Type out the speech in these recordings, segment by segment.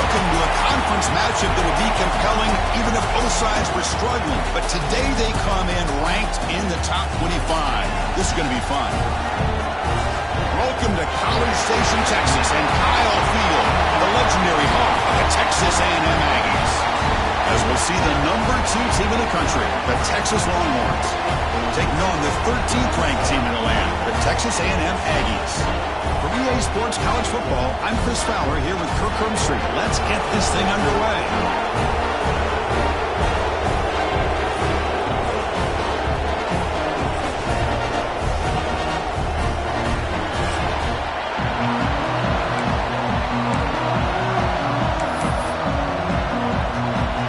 welcome to a conference matchup that would be compelling even if both sides were struggling. But today they come in ranked in the top 25. This is going to be fun. Welcome to College Station, Texas, and Kyle Field, the legendary home of the Texas A&M Aggies. As we'll see the #2 team in the country, the Texas Longhorns, taking on the 13th ranked team in the land, the Texas A&M Aggies. For EA Sports College Football, I'm Chris Fowler here with Kirk Herbstreit. Let's get this thing underway.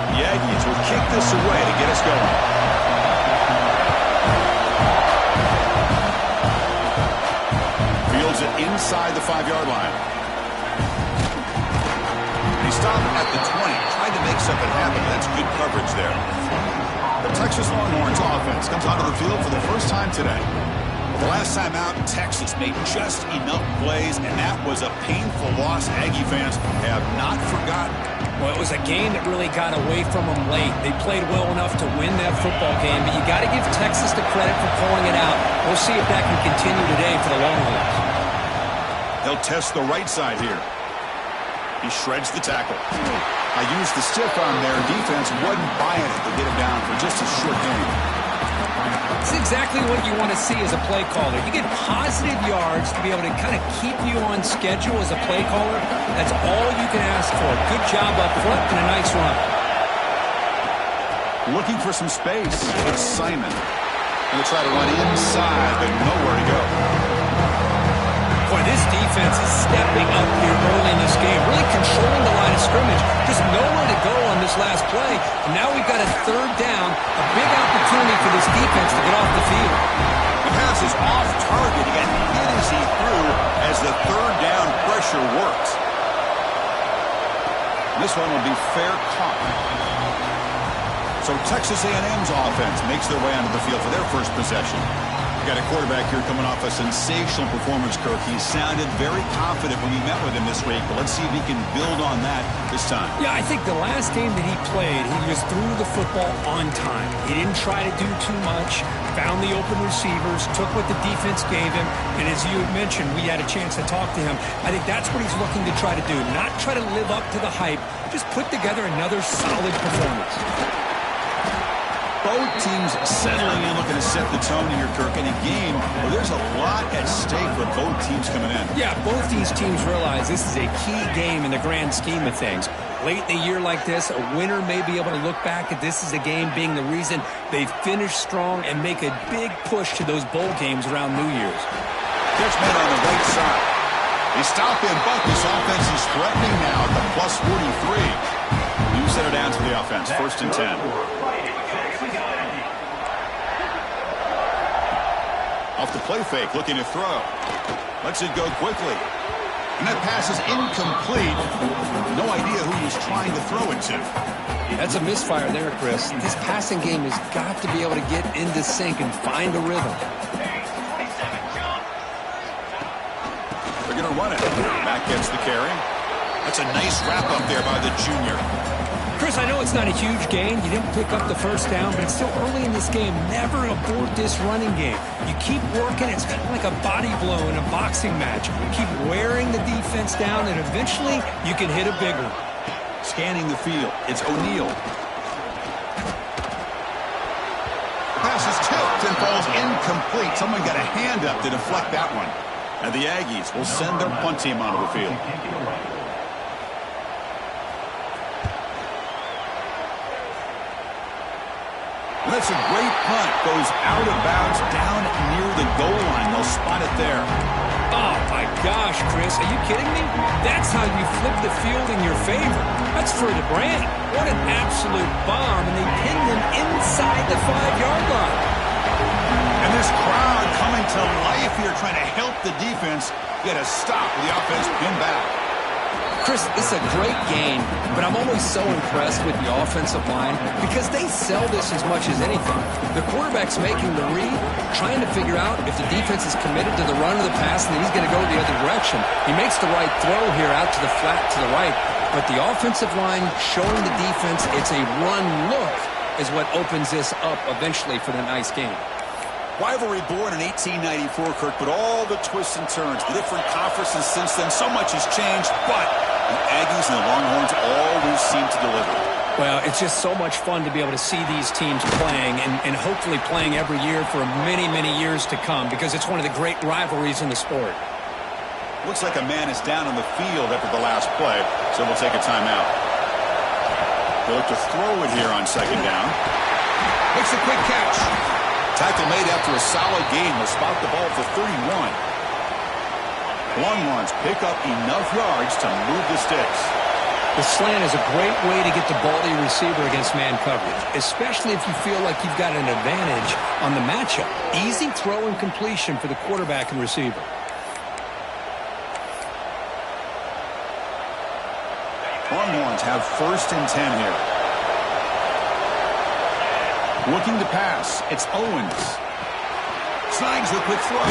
The Aggies will kick this away to get us going. Inside the 5-yard line. He stopped at the 20, tried to make something happen. That's good coverage there. The Texas Longhorns offense comes onto the field for the first time today. The last time out, Texas made just enough plays, and that was a painful loss. Aggie fans have not forgotten. Well, it was a game that really got away from them late. They played well enough to win that football game, but you got to give Texas the credit for pulling it out. We'll see if that can continue today for the Longhorns. They'll test the right side here. He shreds the tackle. I used the stiff arm there. Defense wasn't buying it to get him down for just a short game. It's exactly what you want to see as a play caller. You get positive yards to be able to kind of keep you on schedule as a play caller. That's all you can ask for. Good job up front and a nice run. Looking for some space. It's Simon. Going to try to run inside, but nowhere to go. Boy, this defense is stepping up here early in this game, really controlling the line of scrimmage. Just nowhere to go on this last play. And now we've got a third down, a big opportunity for this defense to get off the field. The pass is off target. He got hit as he threw as the third down pressure works. This one will be fair caught. So Texas A&M's offense makes their way onto the field for their first possession. Got a quarterback here coming off a sensational performance, Kirk. He sounded very confident when we met with him this week, but let's see if he can build on that this time. Yeah, I think the last game that he played, he was through the football on time. He didn't try to do too much, found the open receivers, took what the defense gave him, and as you mentioned, we had a chance to talk to him. I think that's what he's looking to try to do, not try to live up to the hype, just put together another solid performance. Both teams settling in, looking to set the tone here, Kirk, in a game where there's a lot at stake for both teams coming in. Yeah, both these teams realize this is a key game in the grand scheme of things. Late in a year like this, a winner may be able to look back at this as a game being the reason they finish strong and make a big push to those bowl games around New Year's. Catch made on the right side. They stop him, but this offense is threatening now at the +43. You set it down to the offense, 1st and 10. Off the play fake, looking to throw. Lets it go quickly. And that pass is incomplete. No idea who he was trying to throw it to. That's a misfire there, Chris. This passing game has got to be able to get into sync and find a rhythm. They're going to run it. Back gets the carry. That's a nice wrap up there by the junior. Chris, I know it's not a huge gain. You didn't pick up the first down, but it's still early in this game. Never abort this running game. You keep working. It's kind of like a body blow in a boxing match. Keep wearing the defense down, and eventually you can hit a big one. Scanning the field. It's O'Neal. Pass is tipped and falls incomplete. Someone got a hand up to deflect that one. And the Aggies will send their punt team onto the field. That's a great punt. Goes out of bounds down near the goal line. They'll spot it there. Oh, my gosh, Chris. Are you kidding me? That's how you flip the field in your favor. That's for the brand. What an absolute bomb. And they pinned him inside the 5-yard line. And this crowd coming to life here trying to help the defense get a stop with the offense pinned back. Chris, this is a great game, but I'm always so impressed with the offensive line because they sell this as much as anything. The quarterback's making the read, trying to figure out if the defense is committed to the run or the pass, and then he's going to go the other direction. He makes the right throw here out to the flat to the right. But the offensive line showing the defense it's a run look is what opens this up eventually for the nice game. Rivalry born in 1894, Kirk, but all the twists and turns, the different conferences since then, so much has changed, but the Aggies and the Longhorns always seem to deliver. Well, it's just so much fun to be able to see these teams playing and hopefully playing every year for many, many years to come because it's one of the great rivalries in the sport. Looks like a man is down on the field after the last play, so we'll take a timeout. They'll look to throw it here on second down. Makes a quick catch. Tackle made after a solid gain. Will spot the ball for 31. Longhorns pick up enough yards to move the sticks. The slant is a great way to get the ball to your receiver against man coverage, especially if you feel like you've got an advantage on the matchup. Easy throw and completion for the quarterback and receiver. Longhorns have 1st and 10 here. Looking to pass. It's Owens. Snags the quick throw.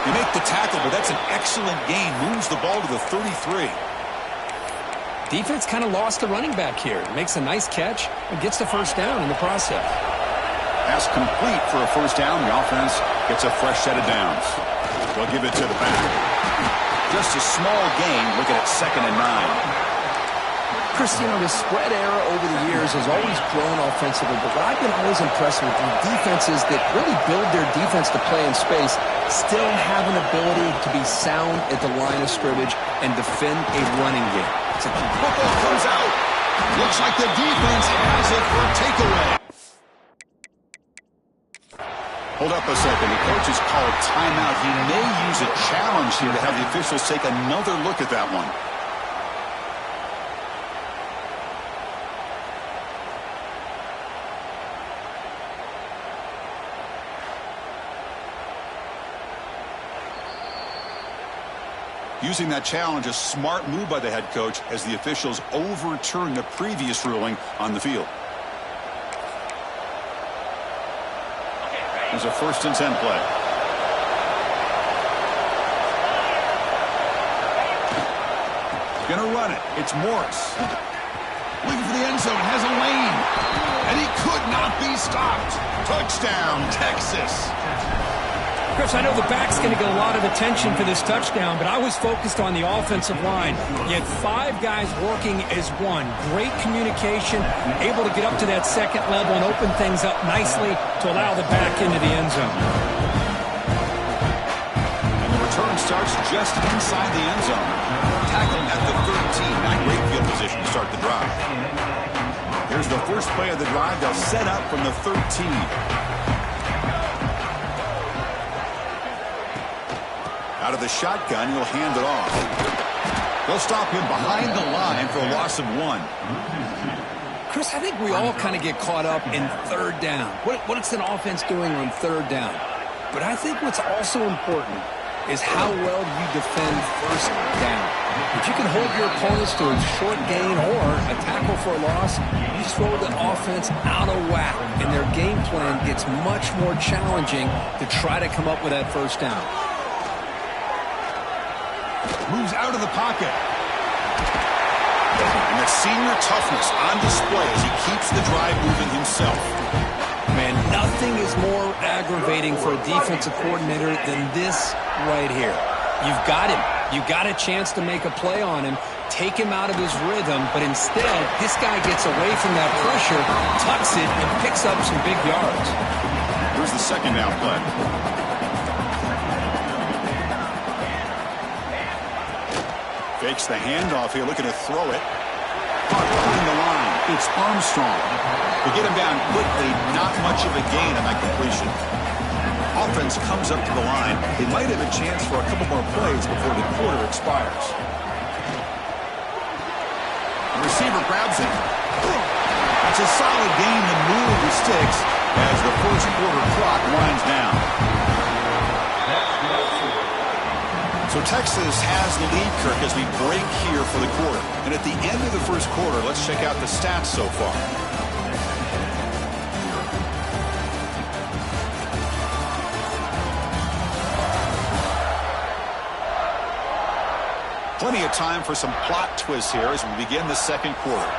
They make the tackle, but that's an excellent gain. Moves the ball to the 33. Defense kind of lost the running back here. Makes a nice catch and gets the first down in the process. Pass complete for a first down. The offense gets a fresh set of downs. They'll give it to the back. Just a small gain. Looking at 2nd and 9. Chris, you know, the spread era over the years has always grown offensively, but what I've been always impressed with are defenses that really build their defense to play in space still have an ability to be sound at the line of scrimmage and defend a running game. Football comes out. Looks like the defense has it for a takeaway. Hold up a second. The coach has called timeout. He may use a challenge here to have the officials take another look at that one. Using that challenge, a smart move by the head coach as the officials overturn the previous ruling on the field. There's a 1st and 10 play. Gonna run it. It's Morris. Looking for the end zone. Has a lane. And he could not be stopped. Touchdown, Texas. Chris, I know the back's going to get a lot of attention for this touchdown, but I was focused on the offensive line. You had 5 guys working as one. Great communication, able to get up to that second level and open things up nicely to allow the back into the end zone. And the return starts just inside the end zone. Tackling at the 13. Not great field position to start the drive. Here's the first play of the drive. They'll set up from the 13. Out of the shotgun, he'll hand it off. They'll stop him behind the line for a loss of 1. Chris, I think we all kind of get caught up in 3rd down. What's an offense doing on 3rd down? But I think what's also important is how well you defend 1st down. If you can hold your opponents to a short gain or a tackle for a loss, you throw the offense out of whack, and their game plan gets much more challenging to try to come up with that 1st down. Moves out of the pocket. And the senior toughness on display as he keeps the drive moving himself. Man, nothing is more aggravating for a defensive coordinator than this right here. You've got him. You've got a chance to make a play on him, take him out of his rhythm, but instead, this guy gets away from that pressure, tucks it, and picks up some big yards. Here's the 2nd down play. Fakes the handoff here, looking to throw it. Caught behind the line. It's Armstrong. They get him down quickly, not much of a gain on that completion. Offense comes up to the line. They might have a chance for a couple more plays before the quarter expires. The receiver grabs it. That's a solid gain to move the sticks as the first quarter clock winds down. So Texas has the lead, Kirk, as we break here for the quarter. And at the end of the first quarter, let's check out the stats so far. Plenty of time for some plot twists here as we begin the second quarter.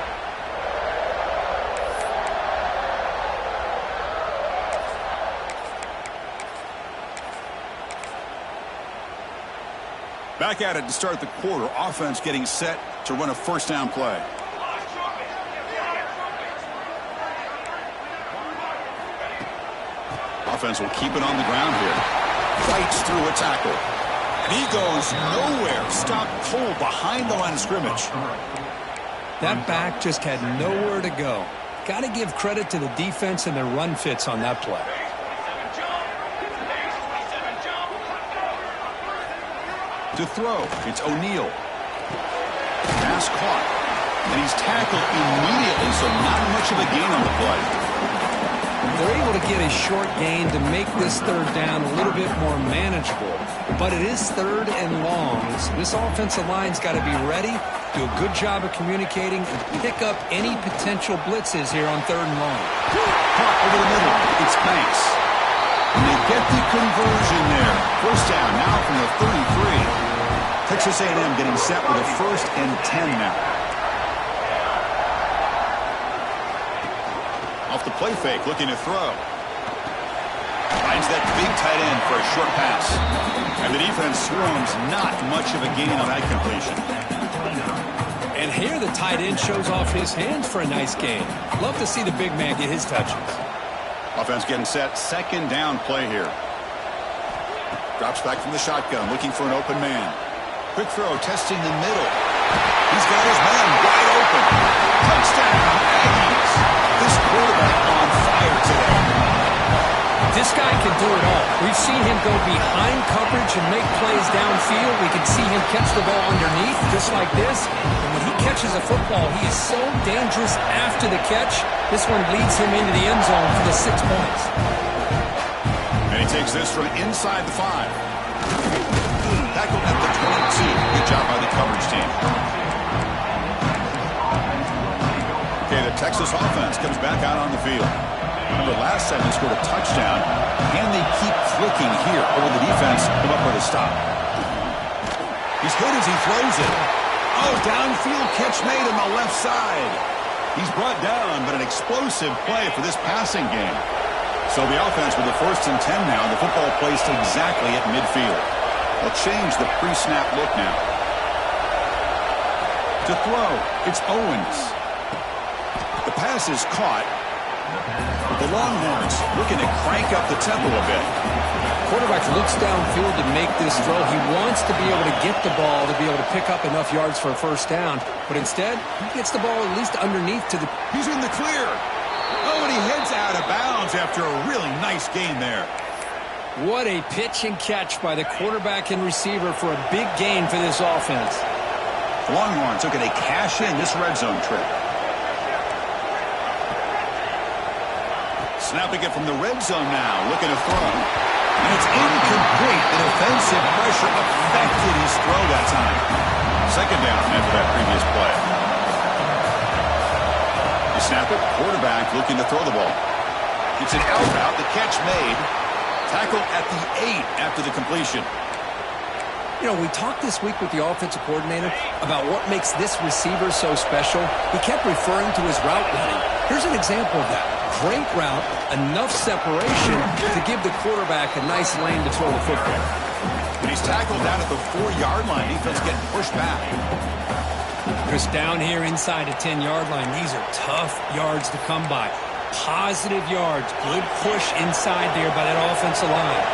Back at it to start the quarter. Offense getting set to run a first down play. Offense will keep it on the ground here. Fights through a tackle. And he goes nowhere. Stopped cold behind the line of scrimmage. That back just had nowhere to go. Got to give credit to the defense and their run fits on that play. To throw, it's O'Neal. Pass caught. And he's tackled immediately, so not much of a gain on the play. They're able to get a short gain to make this third down a little bit more manageable. But it is third and long, so this offensive line's got to be ready, do a good job of communicating, and pick up any potential blitzes here on third and long. Caught over the middle. It's Banks. And they get the conversion there. First down now from the 33. Texas A&M getting set with a 1st and 10 now. Off the play fake, looking to throw. Finds that big tight end for a short pass. And the defense swarms, not much of a gain on that completion. And here the tight end shows off his hands for a nice gain. Love to see the big man get his touches. Offense getting set, second down play here. Drops back from the shotgun, looking for an open man. Quick throw, testing the middle. He's got his man wide open. Touchdown, Aggies. This quarterback on fire today. This guy can do it all. We've seen him go behind coverage and make plays downfield. We can see him catch the ball underneath, just like this. And when he catches a football, he is so dangerous after the catch. This one leads him into the end zone for the 6 points. And he takes this from inside the 5. Tackled at the 22. Good job by the coverage team. Okay, the Texas offense comes back out on the field. Remember, last time they scored a touchdown. Can they keep clicking here, or will the defense come up with a stop? He's hit as he throws it. Oh, downfield catch made on the left side. He's brought down, but an explosive play for this passing game. So the offense with the 1st and 10 now. The football placed exactly at midfield. They'll change the pre-snap look now. To throw, it's Owens. The pass is caught. The Longhorns looking to crank up the tempo a bit. Quarterback looks downfield to make this throw. He wants to be able to get the ball to be able to pick up enough yards for a first down. But instead, he gets the ball at least underneath to the... He's in the clear. Oh, and he heads out of bounds after a really nice gain there. What a pitch and catch by the quarterback and receiver for a big gain for this offense. The Longhorns looking to cash in this red zone trip. Snapping it from the red zone now, looking to throw. And it's incomplete. The defensive pressure affected his throw that time. Second down after that previous play. You snap it, quarterback looking to throw the ball. It's an out route, the catch made. Tackled at the 8 after the completion. You know, we talked this week with the offensive coordinator about what makes this receiver so special. He kept referring to his route running. Here's an example of that. Great route, enough separation to give the quarterback a nice lane to throw the football. And he's tackled down at the 4-yard line. Defense getting pushed back. Chris, down here inside the 10-yard line, these are tough yards to come by. Positive yards, good push inside there by that offensive line.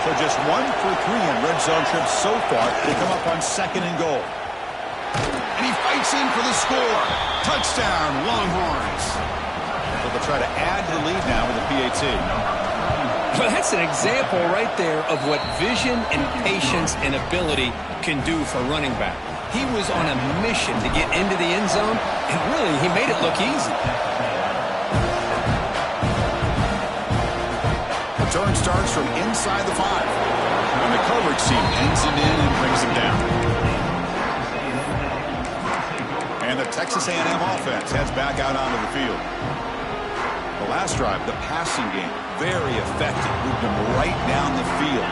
So just 1 for 3 in red zone trips so far. They come up on 2nd and goal. And he fights in for the score. Touchdown, Longhorns. So they'll try to add to the lead now with a PAT. Well, that's an example right there of what vision and patience and ability can do for running back. He was on a mission to get into the end zone, and really, he made it look easy. Return starts from inside the 5. And the coverage team pins him in and brings him down. And the Texas A&M offense heads back out onto the field. The last drive, the passing game, very effective. Moved them right down the field.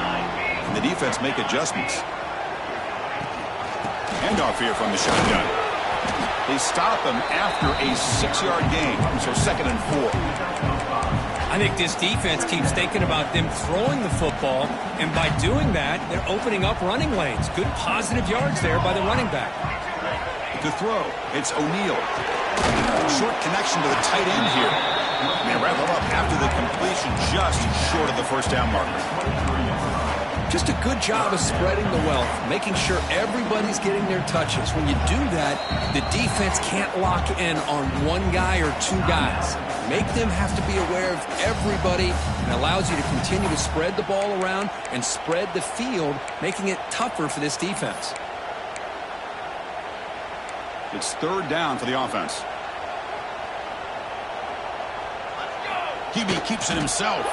And the defense make adjustments. Handoff here from the shotgun. They stop him after a 6-yard gain, so 2nd and 4. I think this defense keeps thinking about them throwing the football, and by doing that, they're opening up running lanes. Good positive yards there by the running back. To throw, it's O'Neal. Short connection to the tight end here. And they wrap him up after the completion, just short of the first down marker. Just a good job of spreading the wealth, making sure everybody's getting their touches. When you do that, the defense can't lock in on one guy or two guys. Make them have to be aware of everybody, and allows you to continue to spread the ball around and spread the field, making it tougher for this defense. It's 3rd down for the offense. QB keeps it himself.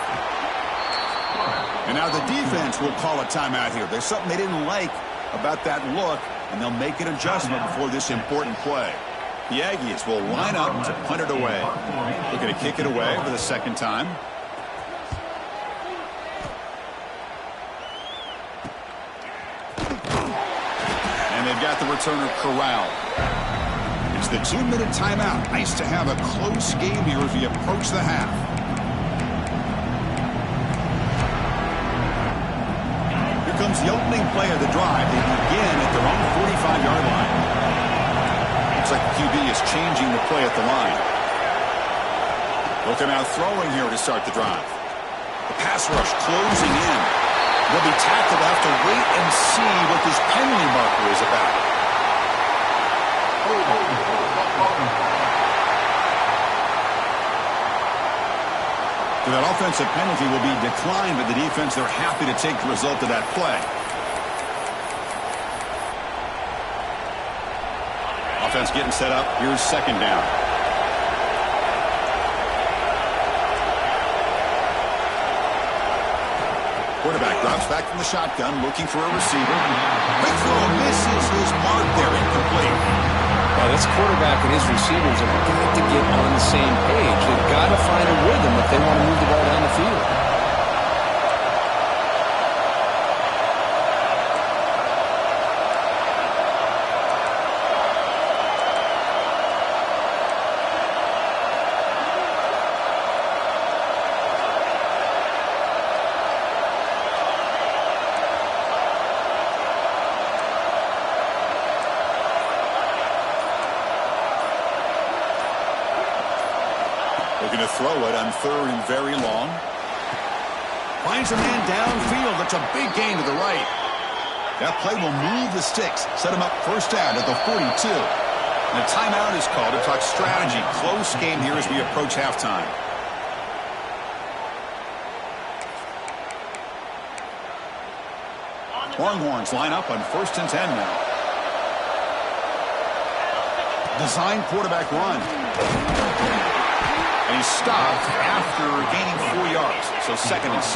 And now the defense will call a timeout here. There's something they didn't like about that look, and they'll make an adjustment before this important play. The Aggies will line up to punt it away. Looking to kick it away for the 2nd time. And they've got the returner corralled. It's the 2-minute timeout. Nice to have a close game here as we approach the half. Here comes the opening play of the drive. They begin at their own 45-yard line. Looks like the QB is changing the play at the line. Looking out throwing here to start the drive. The pass rush closing in. They'll be tackled. They'll have to wait and see what this penalty marker is about. So that offensive penalty will be declined by the defense. They're happy to take the result of that play. Offense getting set up. Here's 2nd down. Quarterback drops back from the shotgun, looking for a receiver. Quick throw, misses his mark there, incomplete. Well, this quarterback and his receivers have got to get on the same page. They've got to find a rhythm if they want to move the ball down the field. Looking to throw it on 3rd and very long. Finds a man downfield. That's a big gain to the right. That play will move the sticks. Set him up 1st down at the 42. And a timeout is called to talk strategy. Close game here as we approach halftime. Longhorns line up on 1st and 10 now. Design quarterback run. And he's stopped after gaining 4 yards, so 2nd and 6.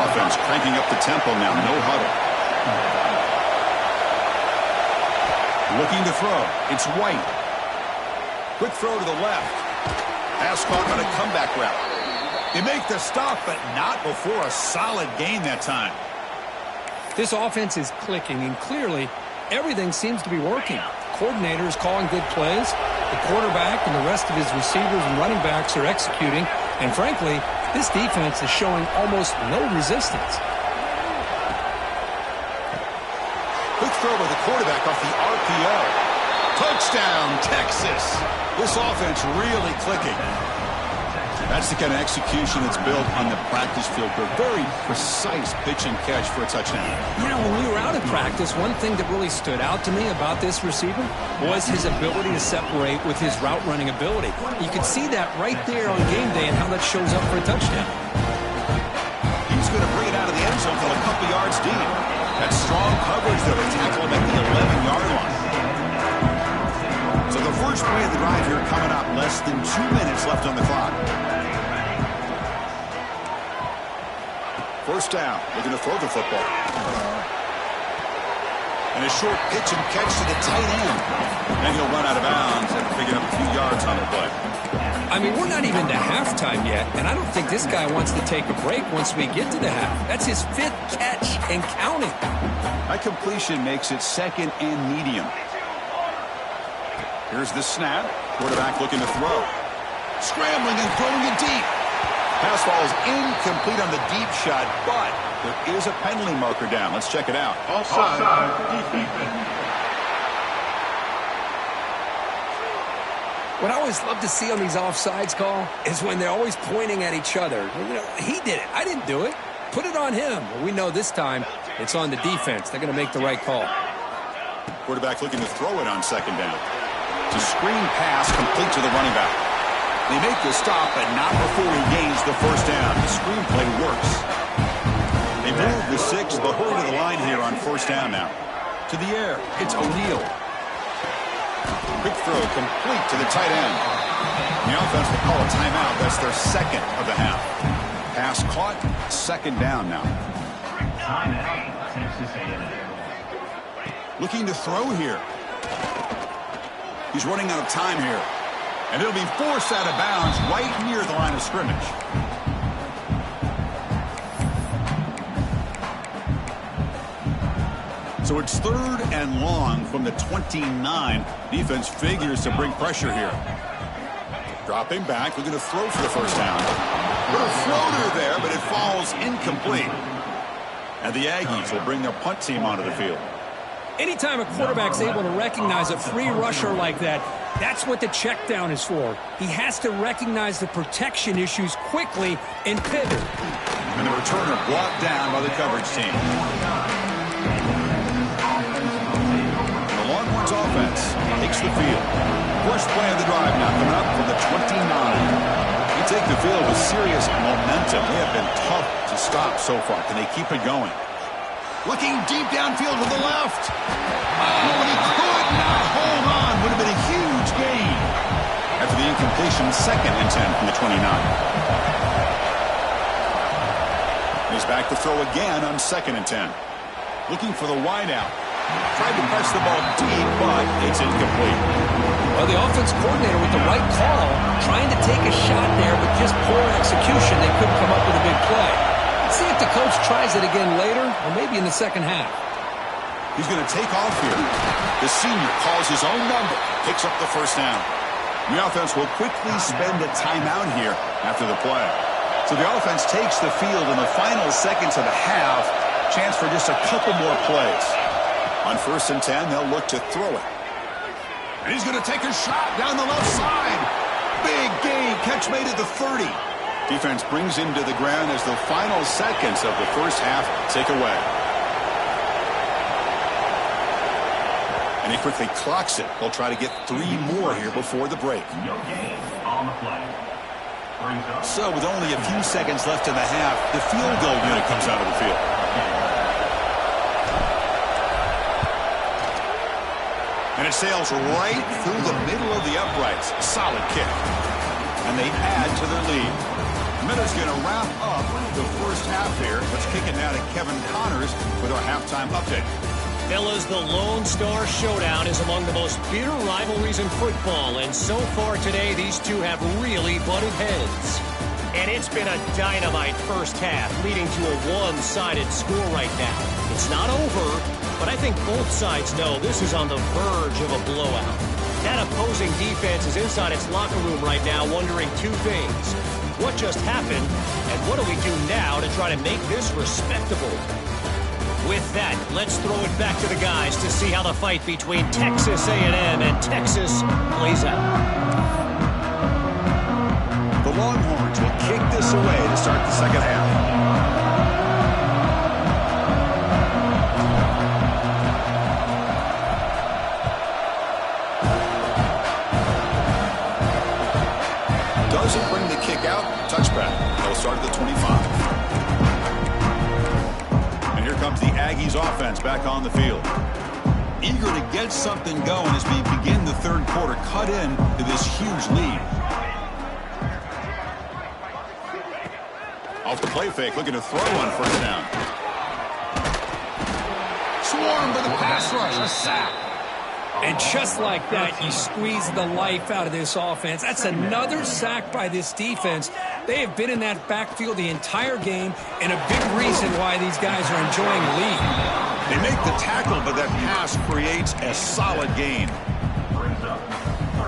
Offense cranking up the tempo now, no huddle. Looking to throw, it's White. Quick throw to the left. Pass caught on a comeback route. They make the stop, but not before a solid gain that time. This offense is clicking, and clearly everything seems to be working. Coordinator is calling good plays. The quarterback and the rest of his receivers and running backs are executing. And frankly, this defense is showing almost no resistance. Quick throw by the quarterback off the RPO. Touchdown, Texas. This offense really clicking. That's the kind of execution that's built on the practice field. A very precise pitch and catch for a touchdown. You know, when we were out of practice, one thing that really stood out to me about this receiver was his ability to separate with his route running ability. You could see that right there on game day and how that shows up for a touchdown. He's going to bring it out of the end zone from a couple yards deep. That strong coverage there to tackle him at the 11-yard line. So the first play of the drive here coming up. Less than 2 minutes left on the clock. 1st down, looking to throw the football. And a short pitch and catch to the tight end. And he'll run out of bounds after picking up a few yards on the play. I mean, we're not even to halftime yet, and I don't think this guy wants to take a break once we get to the half. That's his 5th catch and counting. That completion makes it 2nd and medium. Here's the snap. Quarterback looking to throw. Scrambling and throwing it deep. Pass falls incomplete on the deep shot, but there is a penalty marker down. Let's check it out. Offside. Defense. What I always love to see on these offsides call is when they're always pointing at each other. You know, he did it. I didn't do it. Put it on him. Well, we know this time it's on the defense. They're going to make the right call. Quarterback looking to throw it on 2nd down. It's a screen pass complete to the running back. They make the stop, but not before he gains the 1st down. The screenplay works. They move the 6, the hurry to the line here on 1st down now. To the air, it's O'Neal. Quick throw complete to the tight end. The offense will call a timeout. That's their 2nd of the half. Pass caught, 2nd down now. Looking to throw here. He's running out of time here. And it'll be forced out of bounds right near the line of scrimmage. So it's 3rd and long from the 29. Defense figures to bring pressure here. Dropping back, looking to throw for the 1st down. Little floater there, but it falls incomplete. And the Aggies will bring their punt team onto the field. Anytime a quarterback's able to recognize a free rusher like that, that's what the check down is for. He has to recognize the protection issues quickly and pivot. And the returner brought down by the coverage team. Offense takes the field. First play of the drive now coming up from the 29. They take the field with serious momentum. They have been tough to stop so far. Can they keep it going? Looking deep downfield to the left. Oh, and he could not hold on. Would have been a huge gain. After the incompletion, 2nd and 10 from the 29. He's back to throw again on 2nd and 10. Looking for the wideout. Tried to press the ball deep, but it's incomplete. Well, the offense coordinator with the right call, trying to take a shot there, but just poor execution. They couldn't come up with a big play. Let's see if the coach tries it again later, or maybe in the 2nd half. He's going to take off here. The senior calls his own number, picks up the 1st down. The offense will quickly spend a timeout here after the play. So the offense takes the field in the final seconds of the half. Chance for just a couple more plays. On 1st and 10, they'll look to throw it. And he's going to take a shot down the left side. Big gain, catch made at the 30. Defense brings him to the ground as the final seconds of the 1st half tick away. And he quickly clocks it. They'll try to get 3 more here before the break. So with only a few seconds left in the half, the field goal unit comes out of the field. And it sails right through the middle of the uprights. Solid kick. And they add to their lead. Miller's going to wrap up the 1st half here. Let's kick it now to Kevin Connors with our halftime update. Fellas, the Lone Star Showdown is among the most bitter rivalries in football. And so far today, these two have really butted heads. And it's been a dynamite 1st half, leading to a one-sided score right now. It's not over, but I think both sides know this is on the verge of a blowout. That opposing defense is inside its locker room right now wondering 2 things. What just happened, and what do we do now to try to make this respectable? With that, let's throw it back to the guys to see how the fight between Texas A&M and Texas plays out. The Longhorns will kick this away to start the 2nd half. Doesn't bring the kick out. Touchback. They'll start at the 25. And here comes the Aggies offense back on the field. Eager to get something going as we begin the 3rd quarter. Cut in to this huge lead. Off the play fake, looking to throw on 1st down. Swarmed by the pass rush. A sack. And just like that, you squeeze the life out of this offense. That's another sack by this defense. They have been in that backfield the entire game, and a big reason why these guys are enjoying the lead. They make the tackle, but that pass creates a solid gain.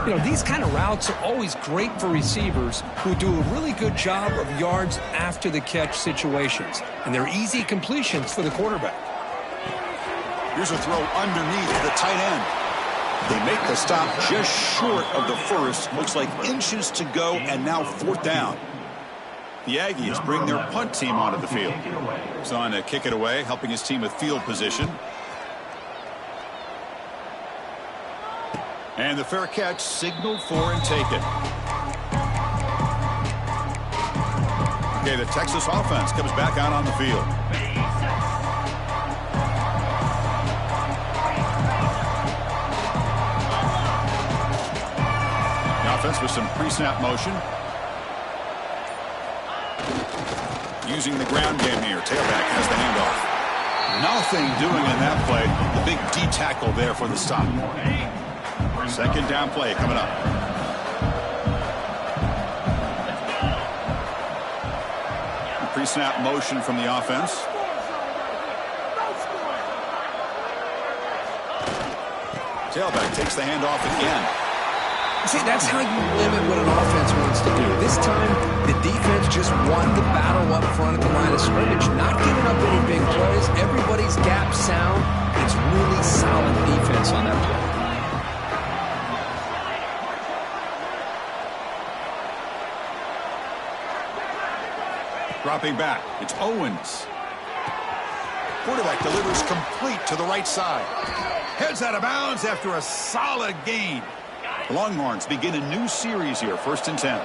You know, these kind of routes are always great for receivers who do a really good job of yards after the catch situations. And they're easy completions for the quarterback. Here's a throw underneath the tight end. They make the stop just short of the first. Looks like inches to go, and now 4th down. The Aggies bring their punt team onto the field. He's on to kick it away, helping his team with field position. And the fair catch signaled for and taken. Okay, the Texas offense comes back out on the field. The offense with some pre-snap motion. Using the ground game here. Tailback has the handoff. Nothing doing in that play. The big D tackle there for the stop. 2nd down play coming up. Pre-snap motion from the offense. Tailback takes the handoff again. See, that's how you limit what an offense wants to do. This time, the defense just won the battle up front at the line of scrimmage, not giving up any big plays. Everybody's gap sound. It's really solid defense on that play. Dropping back, it's Owens. Quarterback delivers complete to the right side. Heads out of bounds after a solid gain. The Longhorns begin a new series here, 1st and 10.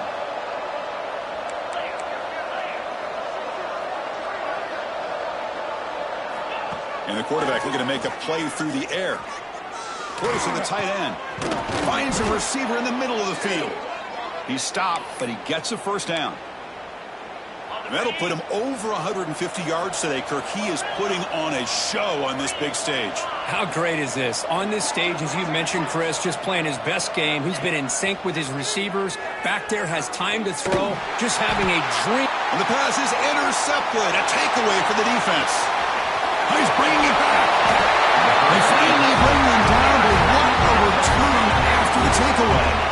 And the quarterback looking to make a play through the air. Throws to the tight end. Finds a receiver in the middle of the field. He stopped, but he gets a 1st down. That'll put him over 150 yards today, Kirk. He is putting on a show on this big stage. How great is this? On this stage, as you mentioned, Chris, just playing his best game. He's been in sync with his receivers. Back there, has time to throw. Just having a dream. And the pass is intercepted. A takeaway for the defense. He's bringing it back. They finally bring them down, but what a return after the takeaway.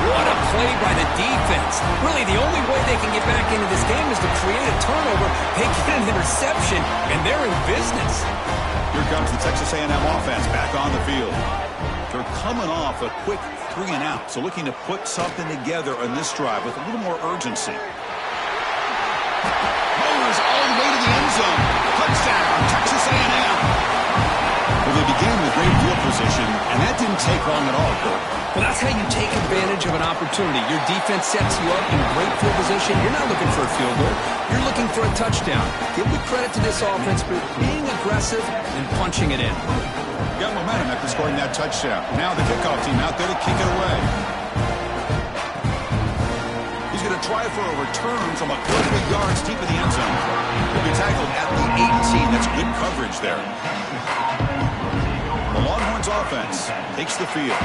What a play by the defense. Really, the only way they can get back into this game is to create a turnover. They get an interception, and they're in business. Here comes the Texas A&M offense back on the field. They're coming off a quick 3 and out, so looking to put something together on this drive with a little more urgency. Motors all the way to the end zone. Touchdown, Texas A&M. Well, they began with great field position, and that didn't take long at all, Kirk. Well, that's how you take advantage of an opportunity. Your defense sets you up in great field position. You're not looking for a field goal. You're looking for a touchdown. Give the credit to this offense for being aggressive and punching it in. Got momentum after scoring that touchdown. Now the kickoff team out there to kick it away. He's going to try for a return from a couple of yards deep in the end zone. He'll be tackled at the 18. That's good coverage there. The Longhorns offense takes the field.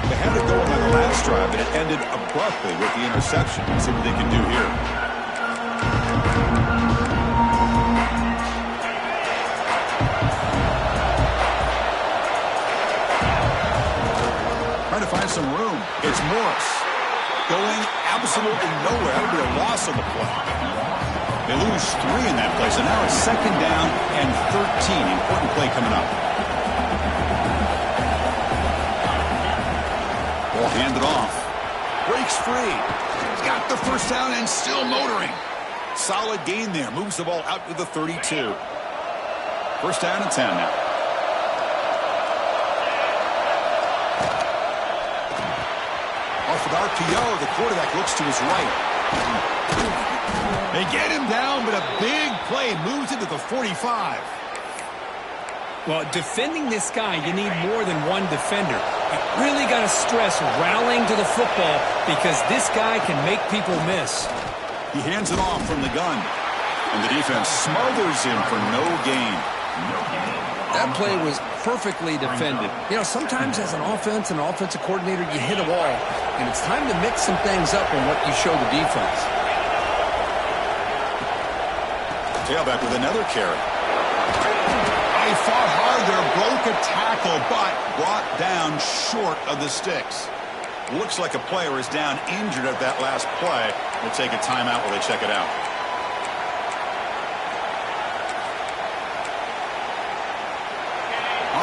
They had it going on the last drive, and it ended abruptly with the interception. Let's see what they can do here. Trying to find some room. It's Morris going absolutely nowhere. That'll be a loss on the play. They lose 3 in that play, so now it's 2nd down and 13. Important play coming up. Ball handed off. Breaks free. He's got the 1st down and still motoring. Solid gain there. Moves the ball out to the 32. 1st down and 10 now. Off with RPO. The quarterback looks to his right. They get him down, but a big play moves into the 45. Well, defending this guy, you need more than one defender. You really got to stress rallying to the football because this guy can make people miss. He hands it off from the gun, and the defense smothers him for no gain. That play was perfectly defended. You know, sometimes as an offense and an offensive coordinator, you hit a wall, and it's time to mix some things up on what you show the defense. Tailback with another carry. He fought hard there, broke a tackle, but brought down short of the sticks. Looks like a player is down injured at that last play. We'll take a timeout while they check it out.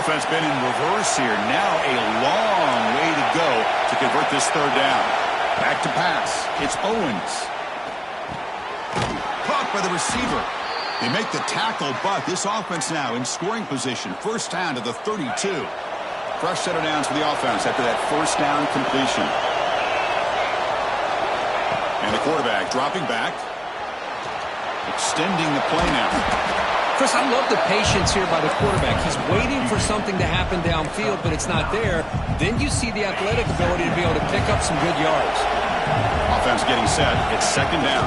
Offense been in reverse here. Now a long way to go to convert this third down. Back to pass. It's Owens. Caught by the receiver. They make the tackle, but this offense now in scoring position. First down to the 32. Fresh set of downs for the offense after that first down completion. And the quarterback dropping back. Extending the play now. Chris, I love the patience here by the quarterback. He's waiting for something to happen downfield, but it's not there. Then you see the athletic ability to be able to pick up some good yards. Offense getting set. It's second down.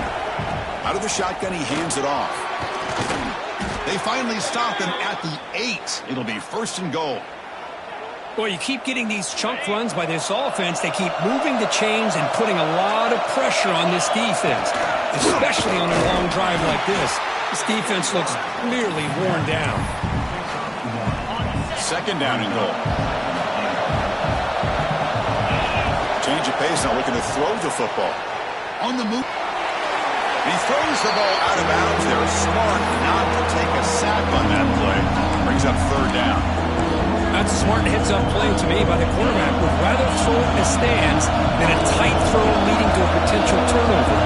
Out of the shotgun, he hands it off. They finally stop him at the 8. It'll be first and goal. Well, you keep getting these chunk runs by this offense. They keep moving the chains and putting a lot of pressure on this defense, especially on a long drive like this. This defense looks clearly worn down. Second down and goal. Change of pace, now looking to throw the football. On the move. He throws the ball out of bounds there. Smart not to take a sack on that play. Brings up third down. That's a smart heads-up play to me by the quarterback. Would rather throw it in the stands than a tight throw leading to a potential turnover.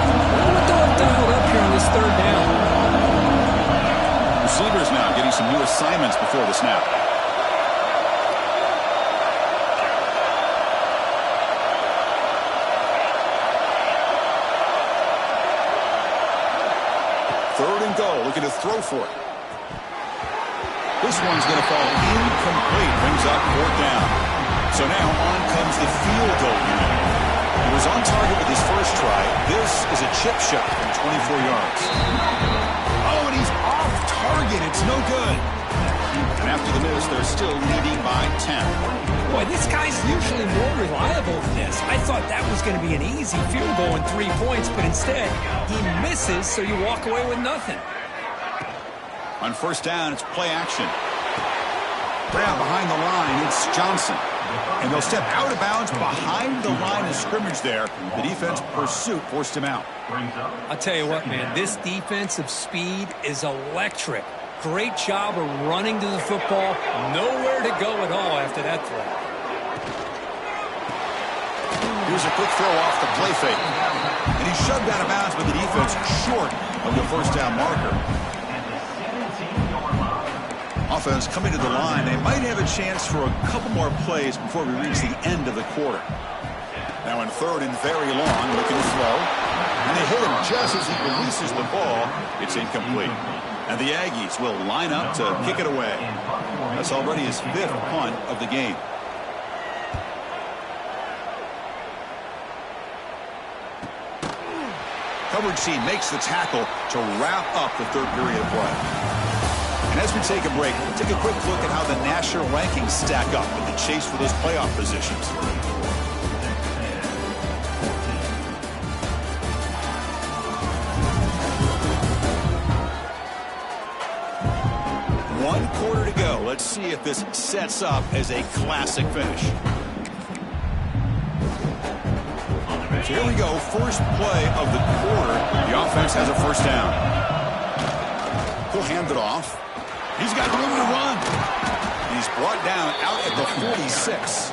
What do I dialed up here on this third down? Receivers now getting some new assignments before the snap. Third and goal, looking to throw for it. This one's going to fall incomplete. Brings up fourth down. So now on comes the field goal unit. He was on target with his first try. This is a chip shot from 24 yards. Oh, and he's off target. It's no good. And after the miss, they're still leading by 10. Boy, this guy's usually more reliable than this. I thought that was going to be an easy field goal and 3 points, but instead, he misses, so you walk away with nothing. On first down, it's play action. Grab behind the line, it's Johnson. And they'll step out of bounds behind the line of scrimmage there. The defense pursuit forced him out. I'll tell you what, man, this defensive speed is electric. Great job of running to the football. Nowhere to go at all after that throw. Here's a quick throw off the play fake. And he's shoved out of bounds with the defense short of the first down marker. Offense coming to the line. They might have a chance for a couple more plays before we reach the end of the quarter. Now in third and very long, looking to throw. And they hit him just as he releases the ball. It's incomplete. And the Aggies will line up to kick it away. That's already his 5th punt of the game. Coverage team makes the tackle to wrap up the third period of play. And as we take a break, we'll take a quick look at how the national rankings stack up in the chase for those playoff positions. One quarter to go. Let's see if this sets up as a classic finish. So here we go. First play of the quarter. The offense has a first down. He'll hand it off. He's got room to run. He's brought down out at the 46.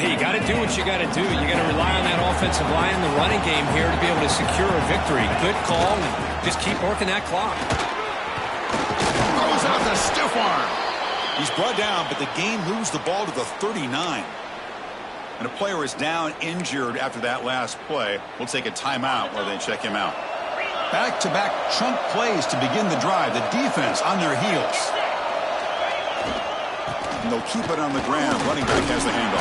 Hey, you got to do what you got to do. You got to rely on that offensive line in the running game here to be able to secure a victory. Good call, and just keep working that clock. Throws out the stiff arm. He's brought down, but the game moves the ball to the 39. And a player is down injured after that last play. We'll take a timeout while they check him out. Back-to-back chunk plays to begin the drive. The defense on their heels. And they'll keep it on the ground. Running back has the handoff.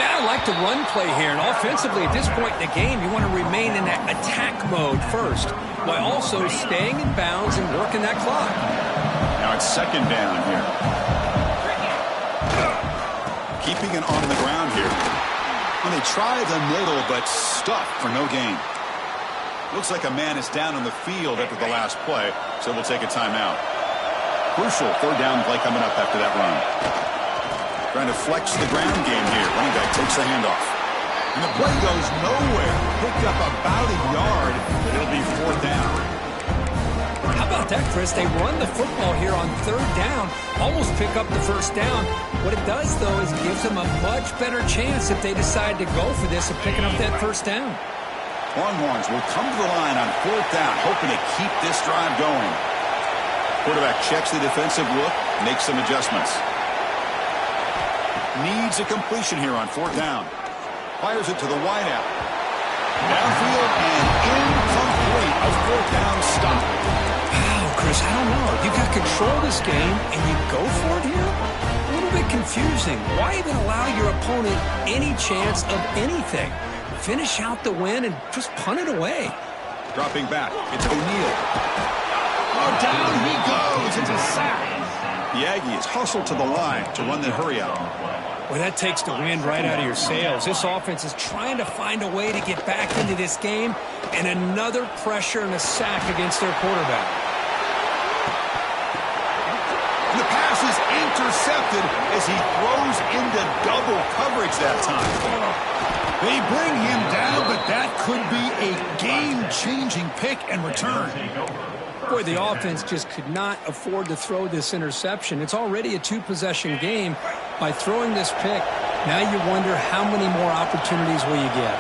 And I like the run play here. And offensively, at this point in the game, you want to remain in that attack mode first, while also staying in bounds and working that clock. Now on second down here. Keeping it on the ground here. And they try the middle, but stuffed for no gain. Looks like a man is down on the field after the last play, so we'll take a timeout. Crucial third down play coming up after that run. Trying to flex the ground game here. Running back takes the handoff. And the play goes nowhere. Picked up about a yard, but it'll be fourth down. How about that, Chris? They run the football here on third down, almost pick up the first down. What it does, though, is it gives them a much better chance if they decide to go for this of picking up that first down. Longhorns will come to the line on fourth down, hoping to keep this drive going. Quarterback checks the defensive look, makes some adjustments. Needs a completion here on fourth down. Fires it to the wideout. Downfield and incomplete. A fourth down stop. Wow, Chris, I don't know. You got control of this game, and you go for it here? A little bit confusing. Why even allow your opponent any chance of anything? Finish out the win and just punt it away. Dropping back. It's O'Neal. Oh, down he goes. It's a sack. The Aggies hustle to the line to run the hurry out. Well, that takes the wind right out of your sails. This offense is trying to find a way to get back into this game, and another pressure and a sack against their quarterback. And the pass is intercepted as he throws into double coverage that time. They bring him down, but that could be a game-changing pick and return. Boy, the offense just could not afford to throw this interception. It's already a two-possession game. By throwing this pick, now you wonder how many more opportunities will you get.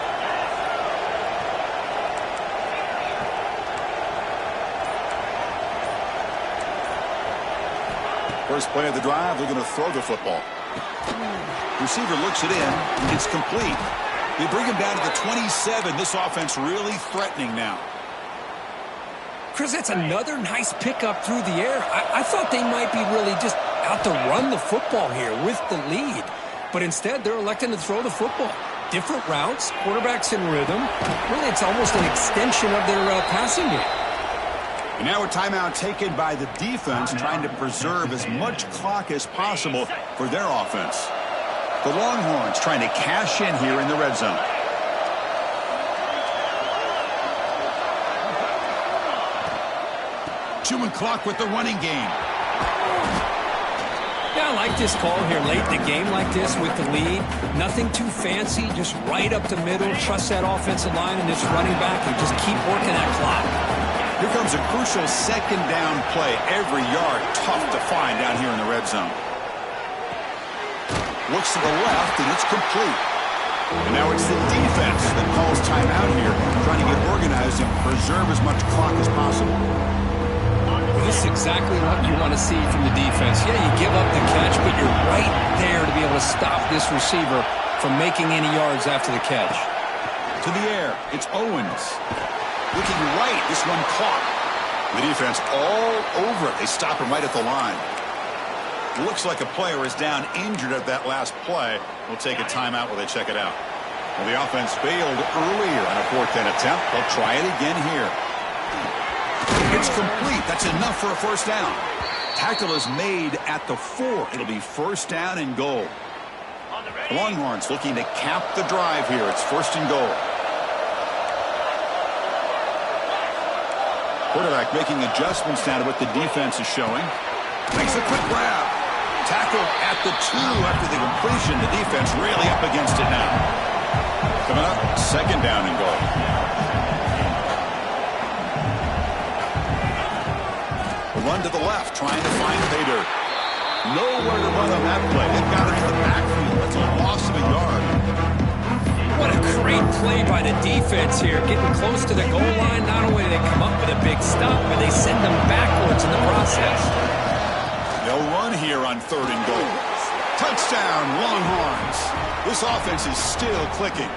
First play of the drive, they're going to throw the football. Receiver looks it in. It's complete. They bring him down to the 27. This offense really threatening now. Chris, that's another nice pickup through the air. I thought they might be really just out to run the football here with the lead. But instead, they're electing to throw the football. Different routes, quarterbacks in rhythm. Really, it's almost an extension of their passing game. And now a timeout taken by the defense, trying to preserve as much clock as possible for their offense. The Longhorns trying to cash in here in the red zone. Chewing clock with the running game. Yeah, I like this call here late in the game like this with the lead. Nothing too fancy, just right up the middle. Trust that offensive line and this running back and just keep working that clock. Here comes a crucial second down play. Every yard tough to find down here in the red zone. Looks to the left, and it's complete. And now it's the defense that calls timeout here, trying to get organized and preserve as much clock as possible. This is exactly what you want to see from the defense. Yeah, you give up the catch, but you're right there to be able to stop this receiver from making any yards after the catch. To the air, it's Owens. Looking right, this one caught. The defense all over it. They stop him right at the line. Looks like a player is down injured at that last play. We'll take a timeout while they check it out. Well, the offense failed earlier on a fourth down attempt. They'll try it again here. It's complete. That's enough for a first down. Tackle is made at the 4. It'll be first down and goal. The Longhorns looking to cap the drive here. It's first and goal. Quarterback making adjustments now to what the defense is showing. Makes a quick grab. Tackle at the 2 after the completion. The defense really up against it now. Coming up, second down and goal. Run to the left, trying to find pay dirt. Nowhere to run on that play. They've got it in the backfield. That's a loss of a yard. What a great play by the defense here. Getting close to the goal line. Not only do they come up with a big stop, but they send them backwards in the process. They'll run here on third and goal. Touchdown, Longhorns. This offense is still clicking.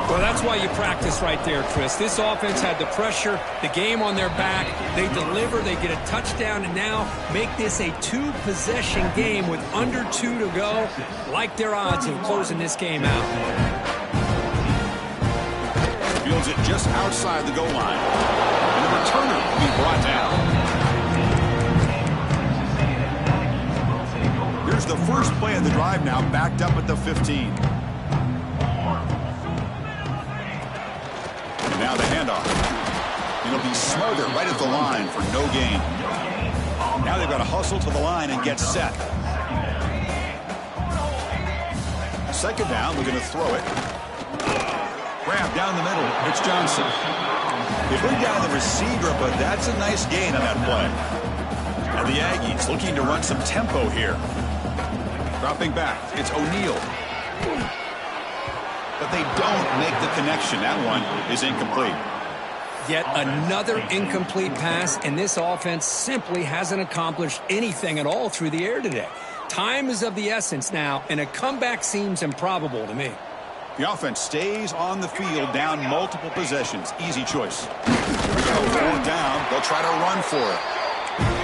Well, that's why you practice right there, Chris. This offense had the pressure, the game on their back. They deliver, they get a touchdown, and now make this a two-possession game with under 2 to go. Like their odds of closing this game out. Fields it just outside the goal line. And the returner will be brought down. Here's the first play of the drive now, backed up at the 15. Now the handoff. It'll be smothered right at the line for no gain. Now they've got to hustle to the line and get set. Second down, we're going to throw it. Grab down the middle. It's Johnson. They bring down the receiver, but that's a nice gain on that play. And the Aggies looking to run some tempo here. Dropping back. It's O'Neal. But they don't make the connection. That one is incomplete. Yet another incomplete pass, and this offense simply hasn't accomplished anything at all through the air today. Time is of the essence now, and a comeback seems improbable to me. The offense stays on the field, down multiple possessions. Easy choice. Fourth down. They'll try to run for it.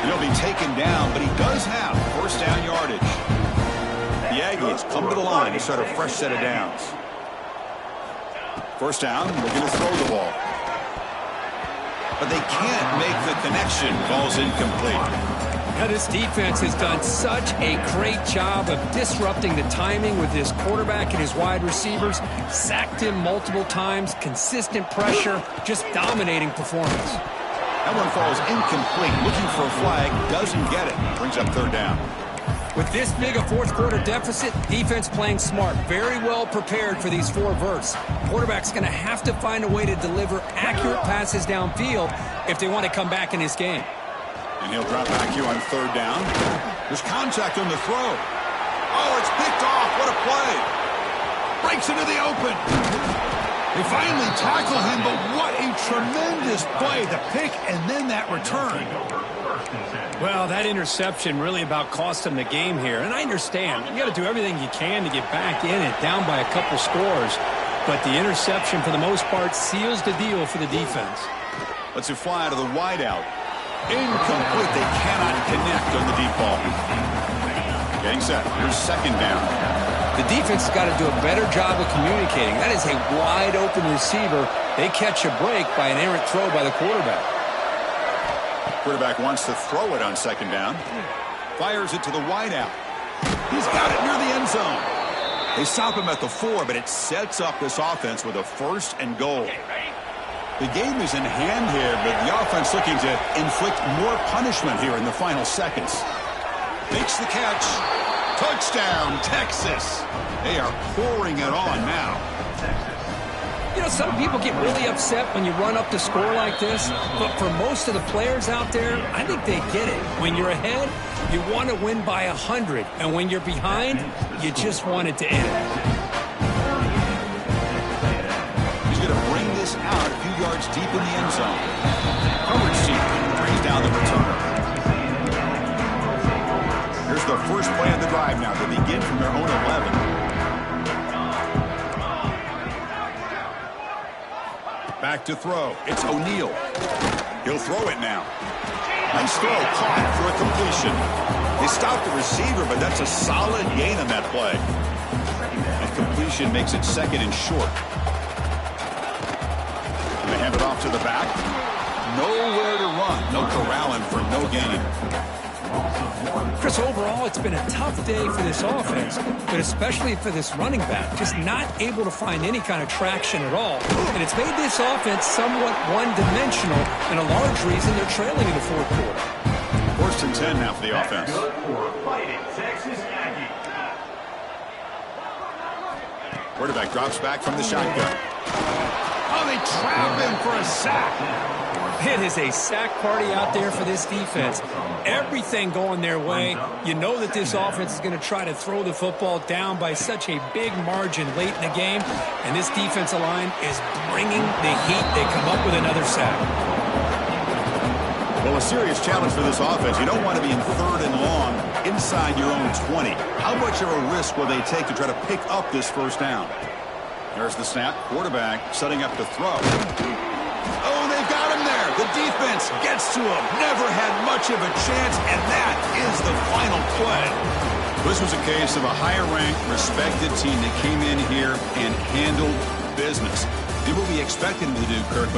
And he'll be taken down, but he does have first down yardage. The Aggies come to the line to start a fresh set of downs. First down, we're going to throw the ball. But they can't make the connection. Ball's incomplete. Now, this defense has done such a great job of disrupting the timing with his quarterback and his wide receivers. Sacked him multiple times, consistent pressure, just dominating performance. That one falls incomplete. Looking for a flag, doesn't get it. Brings up third down. With this big a fourth-quarter deficit, defense playing smart, very well prepared for these four verts. Quarterback's going to have to find a way to deliver accurate passes downfield if they want to come back in this game. And he'll drop back here on third down. There's contact on the throw. Oh, it's picked off. What a play. Breaks into the open. They finally tackle him, but what a tremendous play. The pick and then that return. Well, that interception really about cost them the game here. And I understand. You got to do everything you can to get back in it, down by a couple scores. But the interception, for the most part, seals the deal for the defense. Let's it fly to the wideout. Incomplete. They cannot connect on the deep ball. Getting set. Here's second down. The defense has got to do a better job of communicating. That is a wide-open receiver. They catch a break by an errant throw by the quarterback. Quarterback wants to throw it on second down. Fires it to the wideout. He's got it near the end zone. They stop him at the 4, but it sets up this offense with a first and goal. The game is in hand here, but the offense looking to inflict more punishment here in the final seconds. Makes the catch. Touchdown, Texas. They are pouring it on now. You know, some people get really upset when you run up the score like this, but for most of the players out there, I think they get it. When you're ahead, you want to win by 100, and when you're behind, you just want it to end. He's going to bring this out a few yards deep in the end zone. Coverage team brings down the returner. Here's the first play of the drive now. They begin from their own 11. Back to throw. It's O'Neal. He'll throw it now. Nice throw, caught for a completion. They stopped the receiver, but that's a solid gain on that play. And completion makes it second and short. They hand it off to the back. Nowhere to run. No corralling for no gain. Chris, overall, it's been a tough day for this offense, but especially for this running back, just not able to find any kind of traction at all. And it's made this offense somewhat one-dimensional, and a large reason they're trailing in the fourth quarter. First and 10 now for the offense. Quarterback drops back from the shotgun. Oh, they trap him for a sack. It is a sack party out there for this defense. Everything going their way. You know that this offense is going to try to throw the football down by such a big margin late in the game. And this defensive line is bringing the heat. They come up with another sack. Well, a serious challenge for this offense. You don't want to be in third and long inside your own 20. How much of a risk will they take to try to pick up this first down? There's the snap. Quarterback setting up to throw. Oh, they've got him there. The defense gets to him. Never had much of a chance, and that is the final play. This was a case of a higher-ranked, respected team that came in here and handled business. Did what we expected them to do, Kirk.